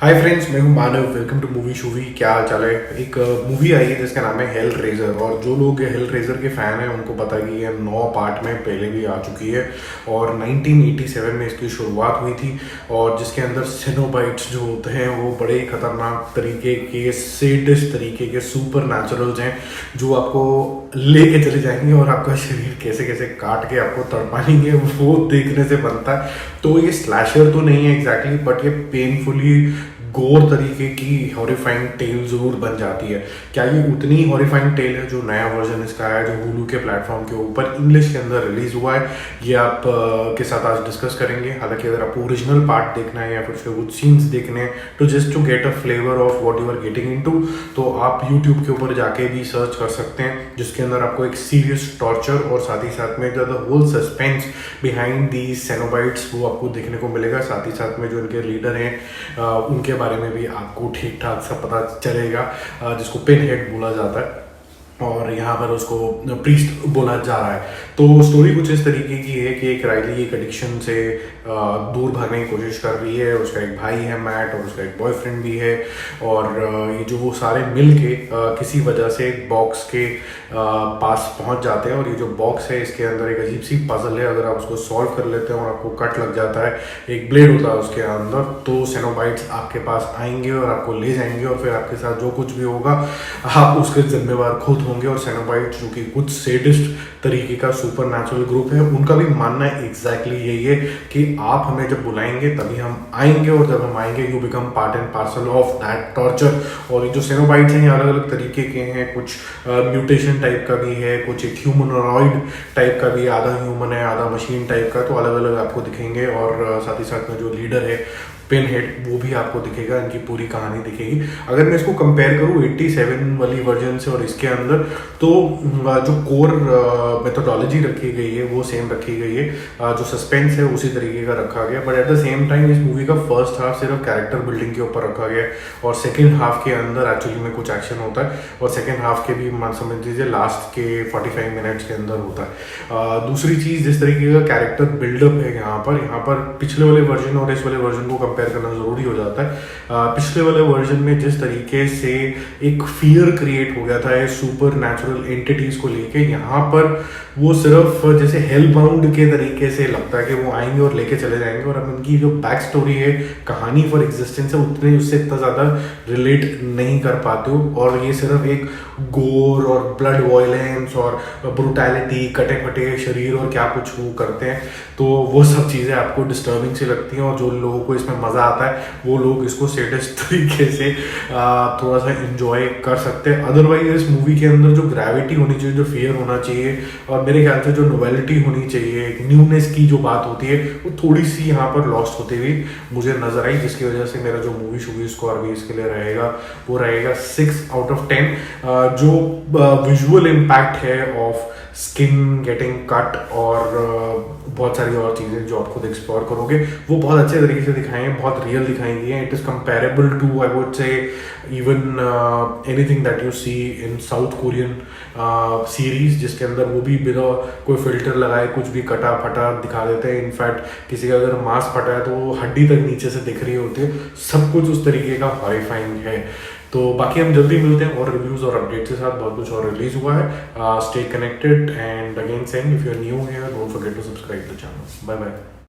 हाय friends, मैं हूं Manav. Welcome to movie shoovy. क्या हाल चाल है। एक मूवी आई है जिसका नाम है हेल रेजर, और जो लोग हेल रेजर के फ़ैन हैं उनको पता है कि ये 9 पार्ट में पहले भी आ चुकी है और 1987 में इसकी शुरुआत हुई थी। और जिसके अंदर सेनोबाइट्स जो होते हैं वो बड़े ही खतरनाक तरीके के, सेडिस्ट तरीके के सुपर नेचुरल्स हैं जो आपको लेके चले जाएंगे और आपका शरीर कैसे कैसे काट के आपको तड़पाएंगे, वो देखने से बनता है। तो ये स्लैशर तो नहीं है एग्जैक्टली, बट ये पेनफुली गोर तरीके की हॉरिफाइंग टेल जरूर बन जाती है। क्या ये उतनी हॉरिफाइंग टेल है जो नया वर्जन इसका है, जो हुलू के प्लेटफॉर्म के ऊपर इंग्लिश के अंदर रिलीज हुआ है? ये आप के साथ आज डिस्कस करेंगे। हालांकि अगर आपको ओरिजिनल पार्ट देखना है या फिर कुछ सीन्स देखने हैं तो just to get a flavour of what you are getting into, तो आप यूट्यूब के ऊपर जाके भी सर्च कर सकते हैं, जिसके अंदर आपको एक सीरियस टॉर्चर और साथ ही साथ में the whole suspense behind the cenobites वो आपको देखने को मिलेगा। साथ ही साथ में जो इनके लीडर हैं उनके बारे में भी आपको ठीक ठाक सा पता चलेगा, जिसको पिन हेड बोला जाता है और यहाँ पर उसको प्रीस्ट बोला जा रहा है। तो स्टोरी कुछ इस तरीके की है कि एक राइली एक एडिक्शन से दूर भागने की कोशिश कर रही है। उसका एक भाई है मैट और उसका एक बॉयफ्रेंड भी है, और ये जो वो सारे मिल के किसी वजह से एक बॉक्स के पास पहुंच जाते हैं। और ये जो बॉक्स है इसके अंदर एक अजीब सी पजल है। अगर आप उसको सॉल्व कर लेते हैं और आपको कट लग जाता है, एक ब्लेड होता है उसके अंदर, तो सेनोबाइट्स आपके पास आएंगे और आपको ले जाएंगे और फिर आपके साथ जो कुछ भी होगा आप उसके जिम्मेवार खुद होंगे। और सेनोबाइट्स जो कि कुछ सेडिस्ट तरीके का सुपर नेचुरल ग्रुप है, उनका भी मानना है एग्जैक्टली यही है कि आप हमें जब बुलाएंगे तभी हम आएंगे, और जब हम आएंगे you become part and parcel of that torture. और ये जो सेनोबाइट्स हैं ये अलग अलग तरीके के हैं। कुछ म्यूटेशन टाइप का भी है, कुछ एक ह्यूमनॉइड टाइप का भी, आधा ह्यूमन है आधा मशीन टाइप का, तो अलग अलग आपको दिखेंगे। और साथ ही साथ में जो लीडर है पिन हेड वो भी आपको दिखेगा, इनकी पूरी कहानी दिखेगी। अगर मैं इसको कंपेयर करूँ 87 वाली वर्जन से और इसके अंदर, तो जो कोर मेथोडोलॉजी रखी गई है वो सेम रखी गई है, जो सस्पेंस है उसी तरीके का रखा गया। But at the same time इस मूवी का फर्स्ट हाफ सिर्फ कैरेक्टर बिल्डिंग के ऊपर रखा गया है, और सेकेंड हाफ के अंदर एक्चुअली में कुछ एक्शन होता है, और सेकेंड हाफ के भी मान समझ लीजिए लास्ट के 45 मिनट्स के अंदर होता है। दूसरी चीज़, जिस तरीके का कैरेक्टर बिल्डअप है यहाँ पर पिछले वाले वर्जन और इस वाले वर्जन को कंपेयर करना जरूरी हो जाता है। पिछले वाले वर्जन में जिस तरीके से एक फियर क्रिएट हो गया था सुपर नेचुरल एंटिटीज को लेके, यहाँ पर वो सिर्फ जैसे हेल बाउंड के तरीके से लगता है कि वो आएंगे और लेके चले जाएंगे, और अब इनकी जो बैक स्टोरी है, कहानी फॉर एग्जिस्टेंस है, उतने उससे इतना ज़्यादा रिलेट नहीं कर पाते हो। और ये सिर्फ एक गोर और ब्लड वॉयलेंस और ब्रूटैलिटी, कटे फटे शरीर और क्या कुछ वो करते हैं, तो वो सब चीज़ें आपको डिस्टर्बिंग सी लगती हैं। और जो लोगों को इसमें मज़ा आता है वो लोग इसको सेडिस्ट तरीके से थोड़ा सा इंजॉय कर सकते हैं। अदरवाइज इस मूवी के अंदर जो ग्रेविटी होनी चाहिए, जो फियर होना चाहिए, और मेरे ख्याल से जो नोवेलिटी होनी चाहिए, एक न्यूनेस की जो बात होती है, वो थोड़ी सी यहाँ पर लॉस्ट होती हुई मुझे नजर आई, जिसकी वजह से मेरा जो मूवी शूवी स्कोर भी इसके लिए रहेगा वो रहेगा 6 आउट ऑफ 10। जो विजुअल इम्पैक्ट है ऑफ स्किन गेटिंग कट और बहुत सारी और चीज़ें जो आप खुद एक्सप्लोर करोगे, वो बहुत अच्छे तरीके से दिखाई हैं, बहुत रियल दिखाई गई हैं। It is comparable to, I would say, even anything that you see in South Korean series, जिसके अंदर वो भी बिना कोई फिल्टर लगाए कुछ भी कटा फटा दिखा देते हैं। इनफैक्ट किसी का अगर मांस फटा है तो वो हड्डी तक नीचे से दिख रही होती है। सब कुछ उस तरीके का हॉरिफाइंग है। तो बाकी हम जल्दी मिलते हैं और रिव्यूज और अपडेट्स के साथ। बहुत कुछ और रिलीज हुआ है। Stay connected and again saying, if you are new here don't forget to subscribe the channel. Bye bye.